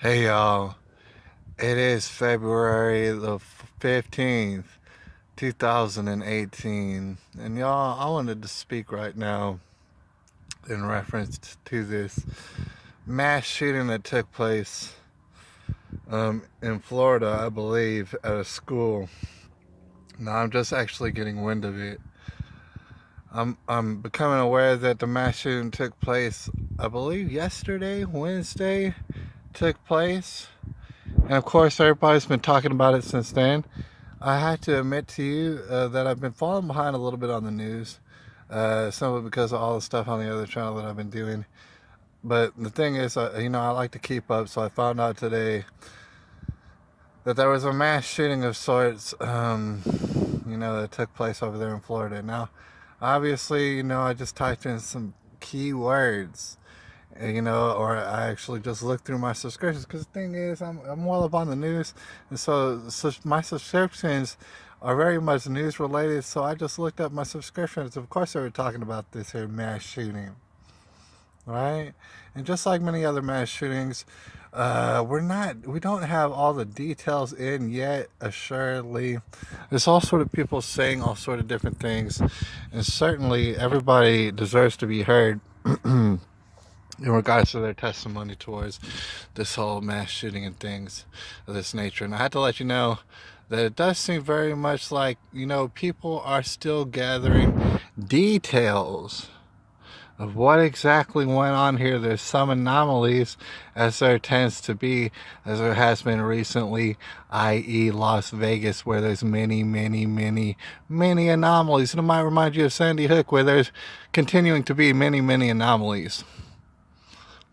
Hey y'all, it is February the 15th, 2018. And y'all, I wanted to speak right now in reference to this mass shooting that took place in Florida, I believe, at a school. Now, I'm just actually getting wind of it. I'm becoming aware that the mass shooting took place, I believe, yesterday, Wednesday, took place. And of course, everybody's been talking about it since then. I have to admit to you that I've been falling behind a little bit on the news, simply because of all the stuff on the other channel that I've been doing. But the thing is, I like to keep up, so I found out today that there was a mass shooting of sorts, that took place over there in Florida. Now, obviously, I just typed in some keywords, or I actually just looked through my subscriptions, because the thing is, I'm well up on the news, and so my subscriptions are very much news related. So I just looked up my subscriptions. Of course, they were talking about this here mass shooting, right? And just like many other mass shootings, we don't have all the details in yet. Assuredly, there's all sort of people saying all sort of different things, and certainly everybody deserves to be heard. In regards to their testimony towards this whole mass shooting and things of this nature. And I had to let you know that it does seem very much like, people are still gathering details of what exactly went on here. There's some anomalies, as there tends to be, as there has been recently, i.e. Las Vegas, where there's many, many, many, many anomalies. And it might remind you of Sandy Hook, where there's continuing to be many, many anomalies.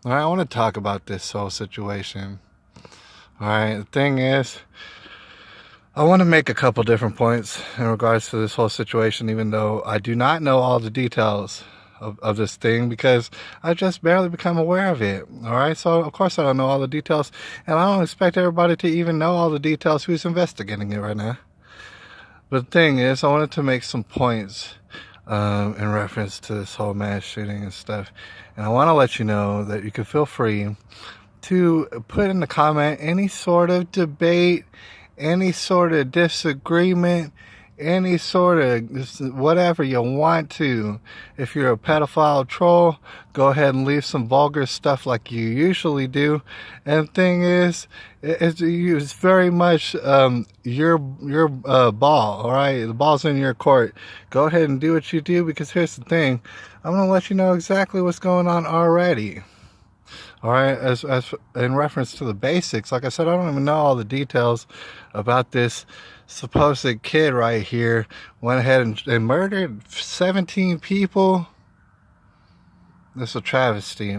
All right, I want to talk about this whole situation. All right, the thing is, I want to make a couple different points in regards to this whole situation, even though I do not know all the details of this thing, because I just barely become aware of it. All right, so of course I don't know all the details, and I don't expect everybody to even know all the details who's investigating it right now. But the thing is, I wanted to make some points in reference to this whole mass shooting and stuff. And I want to let you know that you can feel free to put in the comment any sort of debate, any sort of disagreement, any sort of whatever you want to. If you're a pedophile troll, go ahead and leave some vulgar stuff like you usually do. And the thing is, it's very much your ball. All right, the ball's in your court. Go ahead and do what you do, because here's the thing: I'm gonna let you know exactly what's going on already. All right, as in reference to the basics, like I said, I don't even know all the details about this supposed kid right here. Went ahead and murdered 17 people. This is a travesty.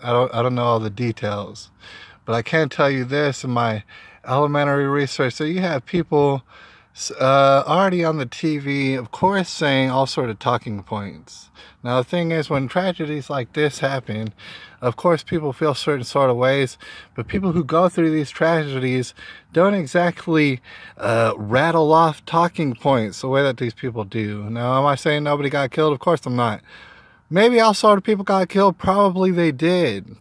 I don't know all the details, but I can tell you this in my elementary research. So you have people already on the TV, of course, saying all sort of talking points. Now, the thing is, when tragedies like this happen, of course, people feel certain sort of ways, but people who go through these tragedies don't exactly rattle off talking points the way that these people do. Now, am I saying nobody got killed? Of course I'm not. Maybe all sort of people got killed. Probably they did.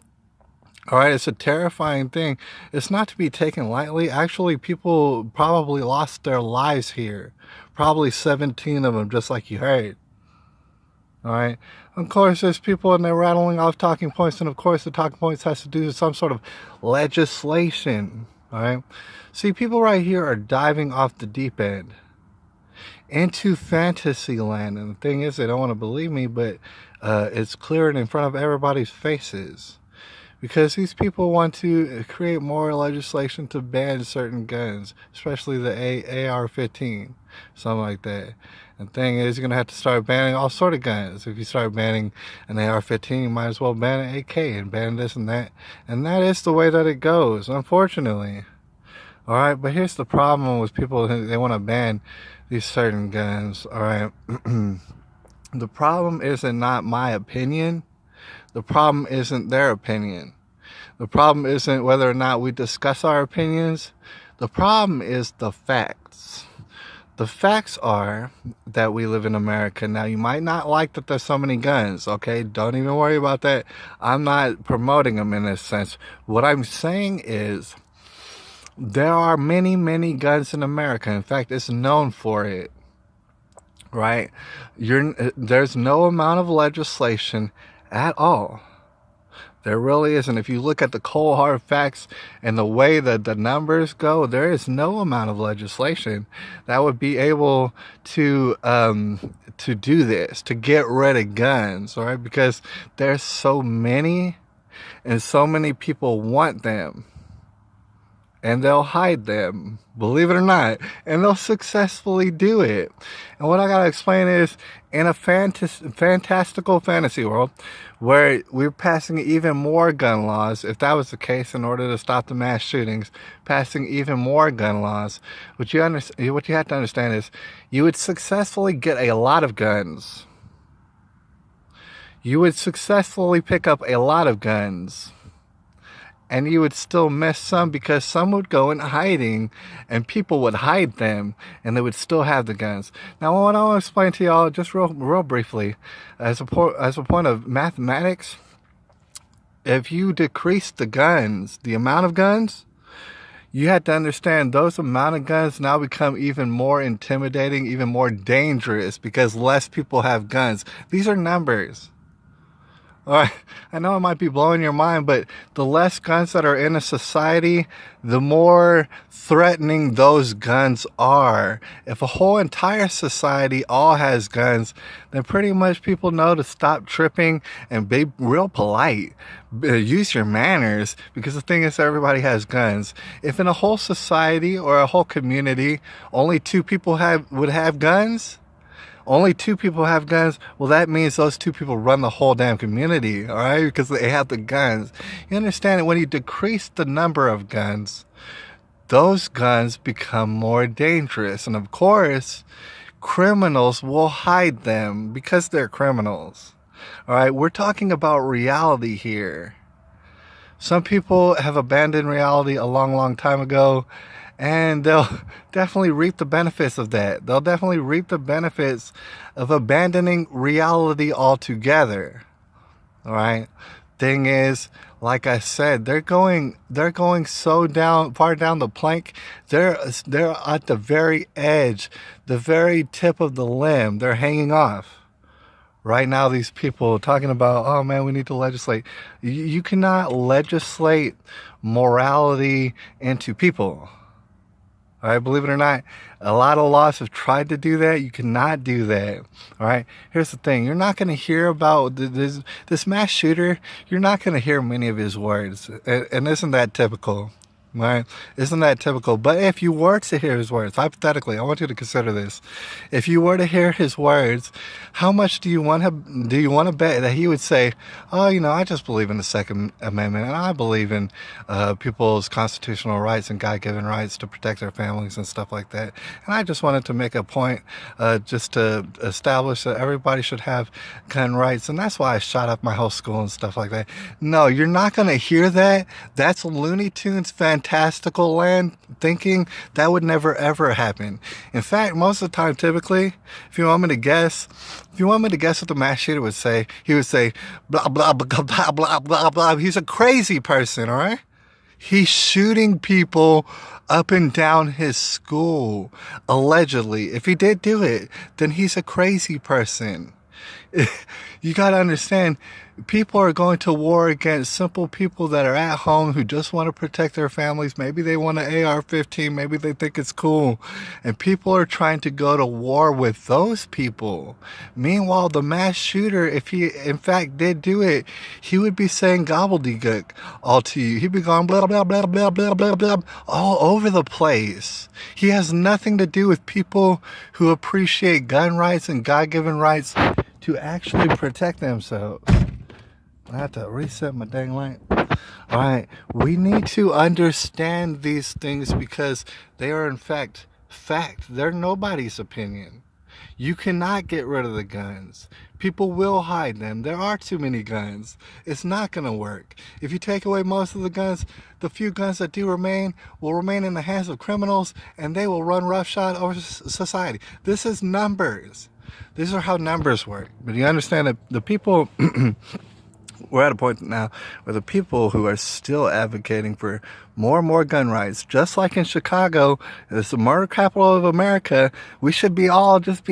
All right, it's a terrifying thing. It's not to be taken lightly. Actually, people probably lost their lives here. Probably 17 of them, just like you heard. All right. Of course, there's people and they're rattling off talking points, and of course, the talking points has to do with some sort of legislation. All right. See, people right here are diving off the deep end into fantasy land, and the thing is, they don't want to believe me, but it's cleared in front of everybody's faces. Because these people want to create more legislation to ban certain guns, especially the AR-15, something like that. And the thing is, you're going to have to start banning all sort of guns. If you start banning an AR-15, you might as well ban an AK and ban this and that. And that is the way that it goes, unfortunately. All right, but here's the problem with people. They want to ban these certain guns. All right. The problem isn't not my opinion. The problem isn't their opinion. The problem isn't whether or not we discuss our opinions. The problem is the facts. The facts are that we live in America. Now, you might not like that there's so many guns, okay? Don't even worry about that. I'm not promoting them in this sense. What I'm saying is there are many, many guns in America. In fact, it's known for it, right? There's no amount of legislation at all. There really isn't. If you look at the cold hard facts and the way that the numbers go, there is no amount of legislation that would be able to do this, to get rid of guns, all right? Because there's so many, and so many people want them, and they'll hide them, believe it or not, and they'll successfully do it. And what I gotta explain is, in a fantastical fantasy world where we're passing even more gun laws, if that was the case, in order to stop the mass shootings, passing even more gun laws, what you have to understand is you would successfully get a lot of guns. You would successfully pick up a lot of guns. And you would still miss some, because some would go in hiding and people would hide them and they would still have the guns. Now, what I want to explain to y'all just real briefly, as a point of mathematics, if you decrease the guns, the amount of guns, you had to understand those amount of guns now become even more intimidating, even more dangerous, because less people have guns. These are numbers. All right, I know it might be blowing your mind, but the less guns that are in a society, the more threatening those guns are. If a whole entire society all has guns, then pretty much people know to stop tripping and be real polite. Use your manners, because the thing is, everybody has guns. If in a whole society or a whole community, only 2 people would have guns, only 2 people have guns, well, that means those 2 people run the whole damn community, all right? Because they have the guns. You understand that when you decrease the number of guns, those guns become more dangerous. And of course, criminals will hide them because they're criminals. All right, we're talking about reality here. Some people have abandoned reality a long time ago, and they'll definitely reap the benefits of that. They'll definitely reap the benefits of abandoning reality altogether. All right. Thing is, like I said, they're going so far down the plank. They're at the very edge, the very tip of the limb. They're hanging off. Right now, these people talking about, oh man, we need to legislate. You cannot legislate morality into people. All right, believe it or not, a lot of laws have tried to do that. You cannot do that. All right, here's the thing. You're not going to hear about this mass shooter. You're not going to hear many of his words. And isn't that typical? Right? Isn't that typical? But if you were to hear his words, hypothetically, I want you to consider this. If you were to hear his words, how much do you want to bet that he would say, oh, I just believe in the Second Amendment, and I believe in people's constitutional rights and God-given rights to protect their families and stuff like that. And I just wanted to make a point just to establish that everybody should have gun rights, and that's why I shot up my whole school and stuff like that. No, you're not going to hear that. That's Looney Tunes fantastical land thinking. That would never ever happen. In fact, most of the time, typically, if you want me to guess what the mass shooter would say, he would say blah blah blah blah blah blah blah. He's a crazy person, all right? He's shooting people up and down his school, allegedly. If he did do it, then he's a crazy person. You got to understand, people are going to war against simple people that are at home who just want to protect their families. Maybe they want an AR-15. Maybe they think it's cool. And people are trying to go to war with those people. Meanwhile, the mass shooter, if he in fact did do it, he would be saying gobbledygook all to you. He'd be going blah, blah, blah, blah, blah, blah, blah, all over the place. He has nothing to do with people who appreciate gun rights and God-given rights to actually protect themselves. I have to reset my dang light. All right, we need to understand these things because they are in fact. They're nobody's opinion. You cannot get rid of the guns. People will hide them. There are too many guns. It's not going to work. If you take away most of the guns, the few guns that do remain will remain in the hands of criminals, and they will run roughshod over society. This is numbers. These are how numbers work. But you understand that the people we're at a point now where the people who are still advocating for more and more gun rights, just like in Chicago, it's the murder capital of America, we should be all just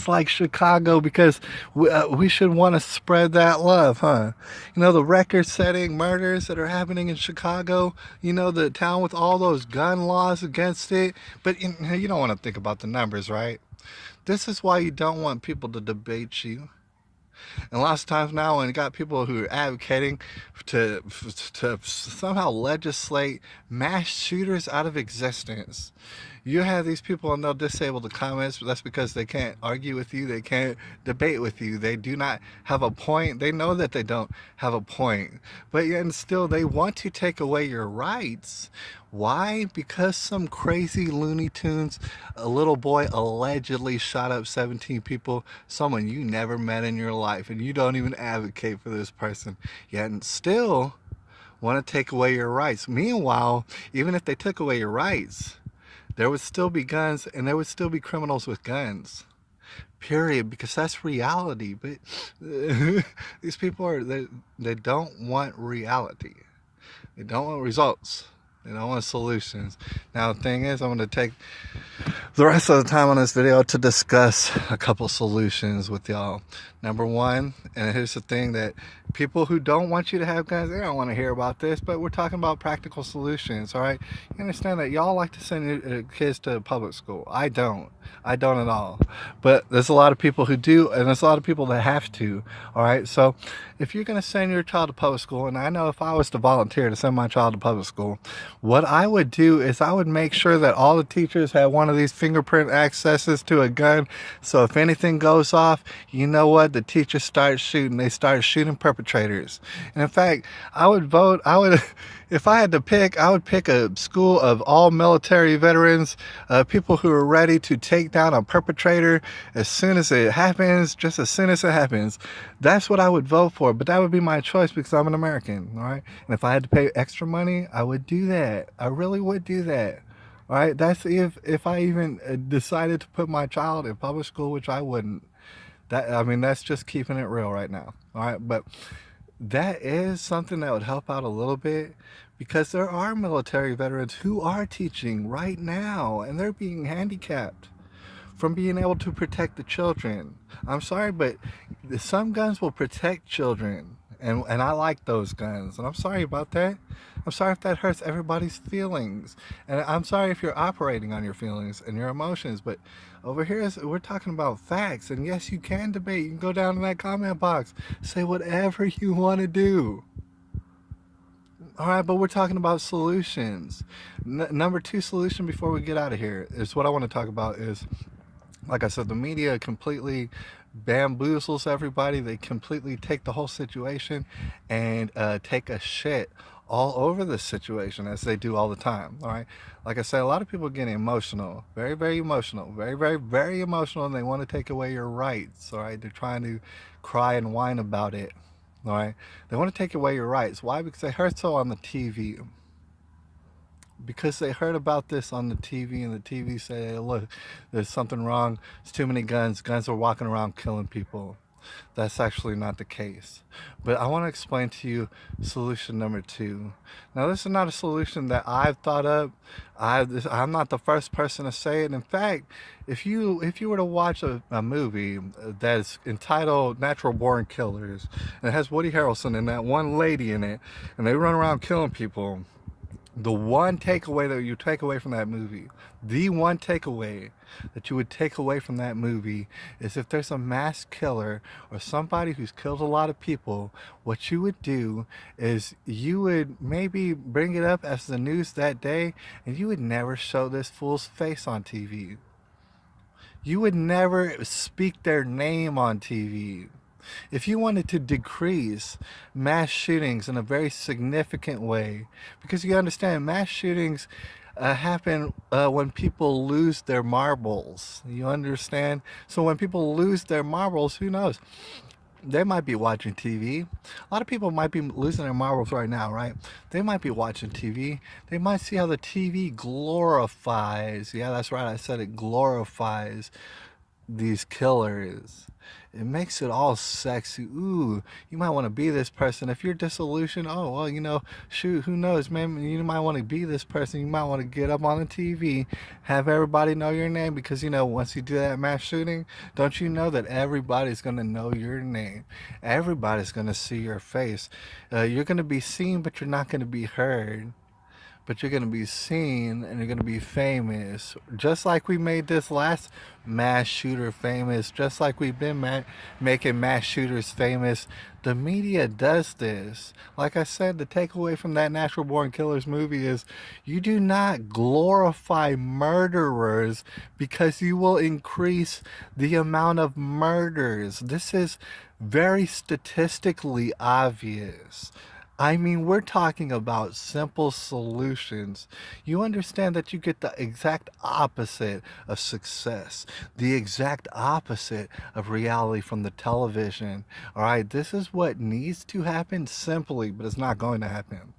like Chicago, because we should want to spread that love, huh? You know, the record-setting murders that are happening in Chicago, you know, the town with all those gun laws against it, but you don't want to think about the numbers, right? This is why you don't want people to debate you. And lots of times now, when you got people who are advocating to somehow legislate mass shooters out of existence, you have these people and they'll disable the comments. But that's because they can't argue with you. They can't debate with you. They do not have a point. They know that they don't have a point. But yet and still they want to take away your rights. Why? Because some crazy Looney Tunes, a little boy allegedly shot up 17 people, someone you never met in your life, and you don't even advocate for this person, yet and still want to take away your rights. Meanwhile, even if they took away your rights, there would still be guns, and there would still be criminals with guns. Period. Because that's reality. But these people they don't want reality. They don't want results. They don't want solutions. Now, the thing is, I'm going to take the rest of the time on this video to discuss a couple solutions with y'all. Number one, and here's the thing that people who don't want you to have guns, they don't want to hear about this, but we're talking about practical solutions, all right? You understand that y'all like to send your kids to public school. I don't at all. But there's a lot of people who do, and there's a lot of people that have to, all right? So if you're going to send your child to public school, and I know if I was to volunteer to send my child to public school, what I would do is I would make sure that all the teachers have one of these fingerprint accesses to a gun. So if anything goes off, you know what? The teachers start shooting. They start shooting perpetrators. And in fact, if I had to pick, I would pick a school of all military veterans, people who are ready to take down a perpetrator as soon as it happens, just as soon as it happens. That's what I would vote for, but that would be my choice because I'm an American, all right? And if I had to pay extra money, I would do that. I really would do that. All right, that's if I even decided to put my child in public school, which I wouldn't. That's just keeping it real right now. All right, but that is something that would help out a little bit, because there are military veterans who are teaching right now, and they're being handicapped from being able to protect the children. I'm sorry, but some guns will protect children, and I like those guns, and I'm sorry about that. I'm sorry if that hurts everybody's feelings, and I'm sorry if you're operating on your feelings and your emotions, but over here we're talking about facts. And yes, you can debate. You can go down in that comment box, say whatever you want to do. All right, but we're talking about solutions. Number two solution before we get out of here is what I want to talk about is, like I said, the media completely bamboozles everybody. They completely take the whole situation and take a shit all over the situation, as they do all the time. All right, like I said, a lot of people are getting emotional, very, very emotional, very, very, very emotional, and they want to take away your rights. All right, they're trying to cry and whine about it. All right, they want to take away your rights. Why? Because they heard so on the TV. Because they heard about this on the TV, and the TV say, hey, look, there's something wrong. There's too many guns. Guns are walking around killing people. That's actually not the case. But I want to explain to you solution number two. Now, this is not a solution that I've thought of. I'm not the first person to say it. In fact, if you were to watch a movie that's entitled Natural Born Killers, and it has Woody Harrelson and that one lady in it, and they run around killing people, the one takeaway that you take away from that movie, the one takeaway that you would take away from that movie is, if there's a mass killer or somebody who's killed a lot of people, what you would do is you would maybe bring it up as the news that day, and you would never show this fool's face on TV. You would never speak their name on TV. If you wanted to decrease mass shootings in a very significant way, because you understand mass shootings, happen when people lose their marbles. You understand? So when people lose their marbles, who knows? They might be watching TV. A lot of people might be losing their marbles right now, right? They might be watching TV. They might see how the TV glorifies. Yeah, that's right. I said it glorifies these killers. It makes it all sexy. Ooh, you might want to be this person. If you're disillusioned, oh, well, shoot, who knows, man? You might want to be this person. You might want to get up on the TV, have everybody know your name because, once you do that mass shooting, don't you know that everybody's going to know your name? Everybody's going to see your face. You're going to be seen, but you're not going to be heard, but you're going to be seen and you're going to be famous. Just like we made this last mass shooter famous, just like we've been making mass shooters famous. The media does this. Like I said, the takeaway from that Natural Born Killers movie is you do not glorify murderers because you will increase the amount of murders. This is very statistically obvious. I mean, we're talking about simple solutions. You understand that you get the exact opposite of success, the exact opposite of reality from the television. All right, this is what needs to happen simply, but it's not going to happen.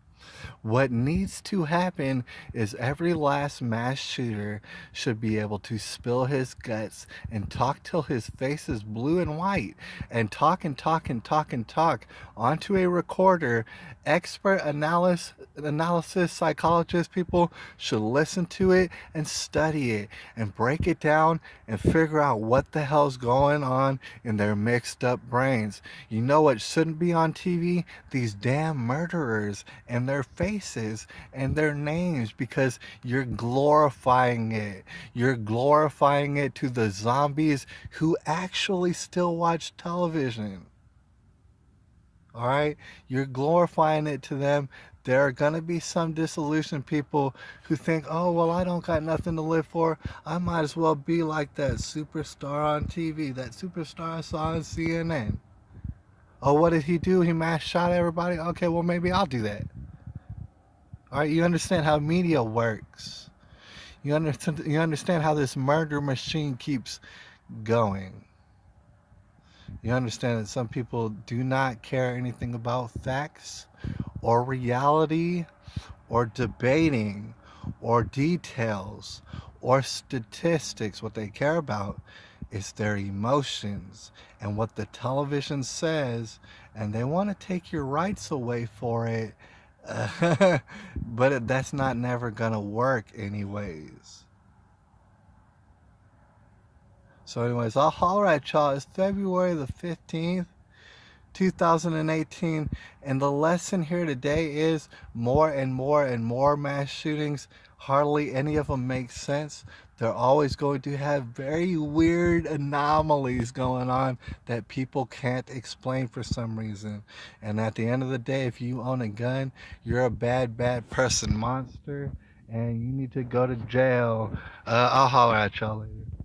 What needs to happen is every last mass shooter should be able to spill his guts and talk till his face is blue and white, and talk and talk and talk and talk onto a recorder. Expert analysis psychologist people should listen to it and study it and break it down and figure out what the hell's going on in their mixed up brains. You know what shouldn't be on TV? These damn murderers and their faces and their names, because you're glorifying it. You're glorifying it to the zombies who actually still watch television. All right? You're glorifying it to them. There are going to be some disillusioned people who think, oh, well, I don't got nothing to live for. I might as well be like that superstar on TV, that superstar I saw on CNN. Oh, what did he do? He mass shot everybody? Okay, well, maybe I'll do that. All right, you understand how media works. You understand how this murder machine keeps going. You understand that some people do not care anything about facts or reality or debating or details or statistics. What they care about is their emotions and what the television says, and they want to take your rights away for it. But that's not never gonna work anyways. So anyways, I'll holler at y'all. It's February the 15th, 2018, and the lesson here today is more and more and more mass shootings. Hardly any of them make sense. They're always going to have very weird anomalies going on that people can't explain for some reason. And at the end of the day, if you own a gun, you're a bad, bad person, monster, and you need to go to jail. I'll holler at y'all later.